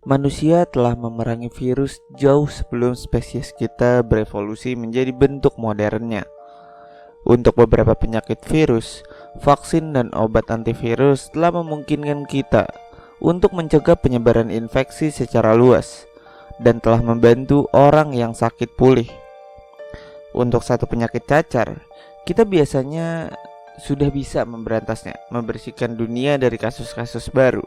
Manusia telah memerangi virus jauh sebelum spesies kita berevolusi menjadi bentuk modernnya. Untuk beberapa penyakit virus, vaksin dan obat antivirus telah memungkinkan kita untuk mencegah penyebaran infeksi secara luas dan telah membantu orang yang sakit pulih. Untuk satu penyakit cacar, kita biasanya sudah bisa memberantasnya, membersihkan dunia dari kasus-kasus baru.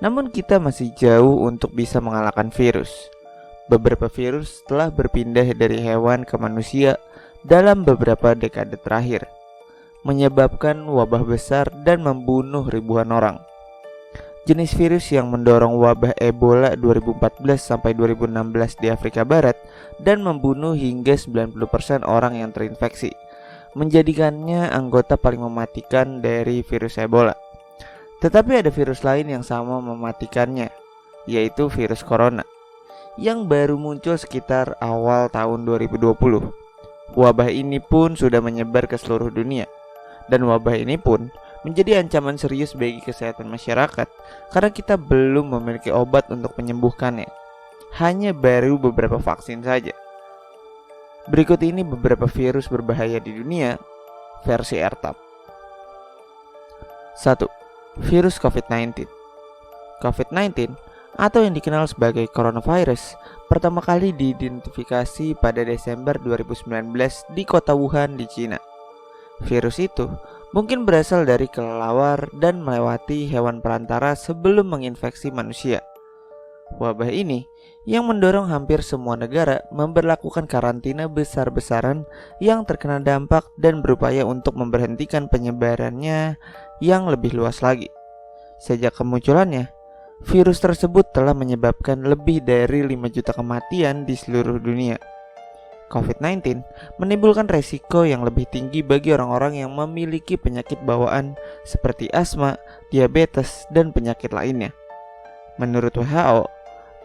Namun kita masih jauh untuk bisa mengalahkan virus. Beberapa virus telah berpindah dari hewan ke manusia dalam beberapa dekade terakhir, menyebabkan wabah besar dan membunuh ribuan orang. Jenis virus yang mendorong wabah Ebola 2014 sampai 2016 di Afrika Barat dan membunuh hingga 90% orang yang terinfeksi, menjadikannya anggota paling mematikan dari virus Ebola. Tetapi ada virus lain yang sama mematikannya, yaitu virus corona, yang baru muncul sekitar awal tahun 2020. Wabah ini pun sudah menyebar ke seluruh dunia, dan wabah ini pun menjadi ancaman serius bagi kesehatan masyarakat karena kita belum memiliki obat untuk menyembuhkannya. Hanya baru beberapa vaksin saja. Berikut ini beberapa virus berbahaya di dunia versi Ertab. 1. Virus COVID-19. COVID-19 atau yang dikenal sebagai coronavirus pertama kali diidentifikasi pada Desember 2019 di kota Wuhan di Cina. Virus itu mungkin berasal dari kelelawar dan melewati hewan perantara sebelum menginfeksi manusia. Wabah ini yang mendorong hampir semua negara memberlakukan karantina besar-besaran yang terkena dampak dan berupaya untuk memberhentikan penyebarannya yang lebih luas lagi. Sejak kemunculannya, virus tersebut telah menyebabkan lebih dari 5 juta kematian di seluruh dunia. COVID-19 menimbulkan resiko yang lebih tinggi bagi orang-orang yang memiliki penyakit bawaan seperti asma, diabetes, dan penyakit lainnya. Menurut WHO,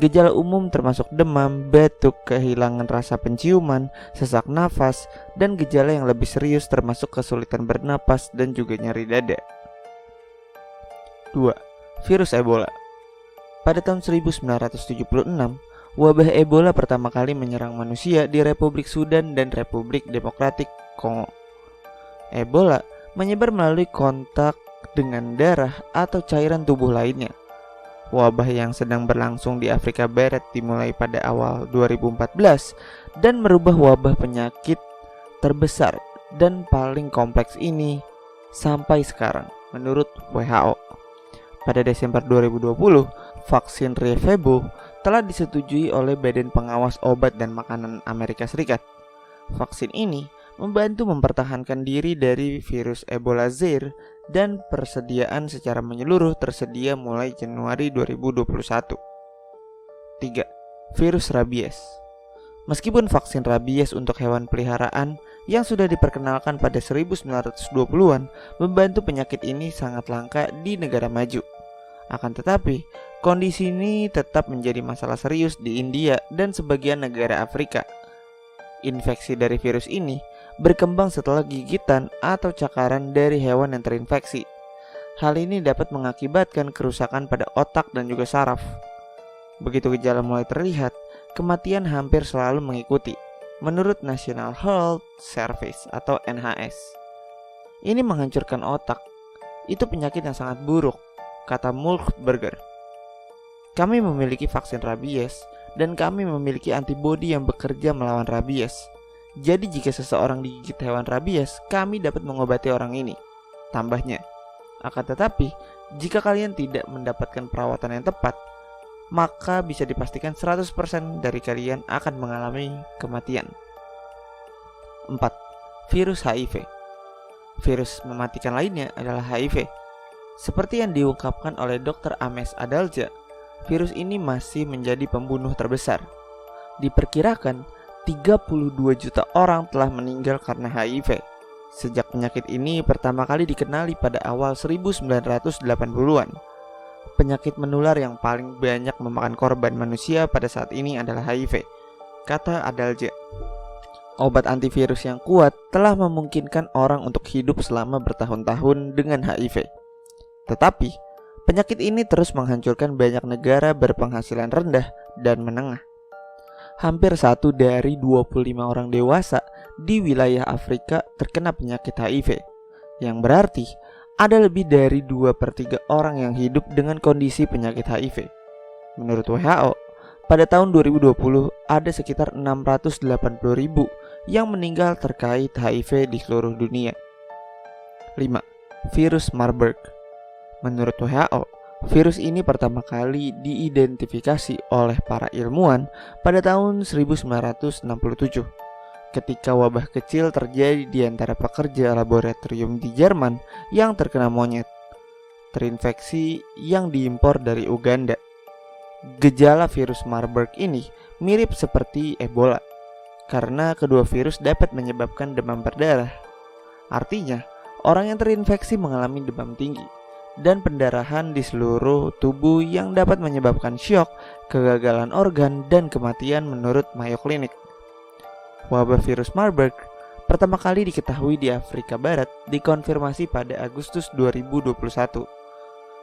gejala umum termasuk demam, batuk, kehilangan rasa penciuman, sesak nafas, dan gejala yang lebih serius termasuk kesulitan bernapas dan juga nyeri dada. 2. Virus Ebola. Pada tahun 1976, wabah Ebola pertama kali menyerang manusia di Republik Sudan dan Republik Demokratik Kongo. Ebola menyebar melalui kontak dengan darah atau cairan tubuh lainnya. Wabah yang sedang berlangsung di Afrika Barat dimulai pada awal 2014 dan merubah wabah penyakit terbesar dan paling kompleks ini sampai sekarang menurut WHO. Pada Desember 2020, vaksin Revebo telah disetujui oleh Badan Pengawas Obat dan Makanan Amerika Serikat. Vaksin ini membantu mempertahankan diri dari virus Ebola Zaire dan persediaan secara menyeluruh tersedia mulai Januari 2021. 3. Virus rabies. Meskipun vaksin rabies untuk hewan peliharaan yang sudah diperkenalkan pada 1920-an membantu penyakit ini sangat langka di negara maju. Akan tetapi, kondisi ini tetap menjadi masalah serius di India dan sebagian negara Afrika. Infeksi dari virus ini berkembang setelah gigitan atau cakaran dari hewan yang terinfeksi. Hal ini dapat mengakibatkan kerusakan pada otak dan juga saraf. Begitu gejala mulai terlihat, kematian hampir selalu mengikuti, menurut National Health Service atau NHS. Ini menghancurkan otak. Itu penyakit yang sangat buruk, kata Mulchberger. Kami memiliki vaksin rabies dan kami memiliki antibodi yang bekerja melawan rabies. Jadi jika seseorang digigit hewan rabies, kami dapat mengobati orang ini, tambahnya. Akan tetapi, jika kalian tidak mendapatkan perawatan yang tepat, maka bisa dipastikan 100% dari kalian akan mengalami kematian. 4. Virus HIV. Virus mematikan lainnya adalah HIV. Seperti yang diungkapkan oleh Dr. Ames Adalja, virus ini masih menjadi pembunuh terbesar. Diperkirakan 32 juta orang telah meninggal karena HIV sejak penyakit ini pertama kali dikenali pada awal 1980-an. Penyakit menular yang paling banyak memakan korban manusia pada saat ini adalah HIV, kata Adalja. Obat antivirus yang kuat telah memungkinkan orang untuk hidup selama bertahun-tahun dengan HIV. Tetapi, Penyakit ini terus menghancurkan banyak negara berpenghasilan rendah dan menengah. Hampir 1 dari 25 orang dewasa di wilayah Afrika terkena penyakit HIV, yang berarti ada lebih dari 2/3 orang yang hidup dengan kondisi penyakit HIV. Menurut WHO, pada tahun 2020 ada sekitar 680.000 yang meninggal terkait HIV di seluruh dunia. 5. Virus Marburg. Menurut WHO, virus ini pertama kali diidentifikasi oleh para ilmuwan pada tahun 1967 ketika wabah kecil terjadi di antara pekerja laboratorium di Jerman yang terkena monyet terinfeksi yang diimpor dari Uganda. Gejala virus Marburg ini mirip seperti Ebola karena kedua virus dapat menyebabkan demam berdarah. Artinya, orang yang terinfeksi mengalami demam tinggi dan pendarahan di seluruh tubuh yang dapat menyebabkan syok, kegagalan organ, dan kematian menurut Mayo Clinic. Wabah virus Marburg pertama kali diketahui di Afrika Barat dikonfirmasi pada Agustus 2021.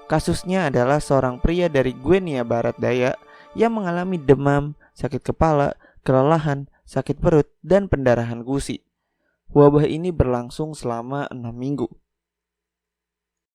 Kasusnya adalah seorang pria dari Guinea Barat Daya yang mengalami demam, sakit kepala, kelelahan, sakit perut, dan pendarahan gusi. Wabah ini berlangsung selama 6 minggu.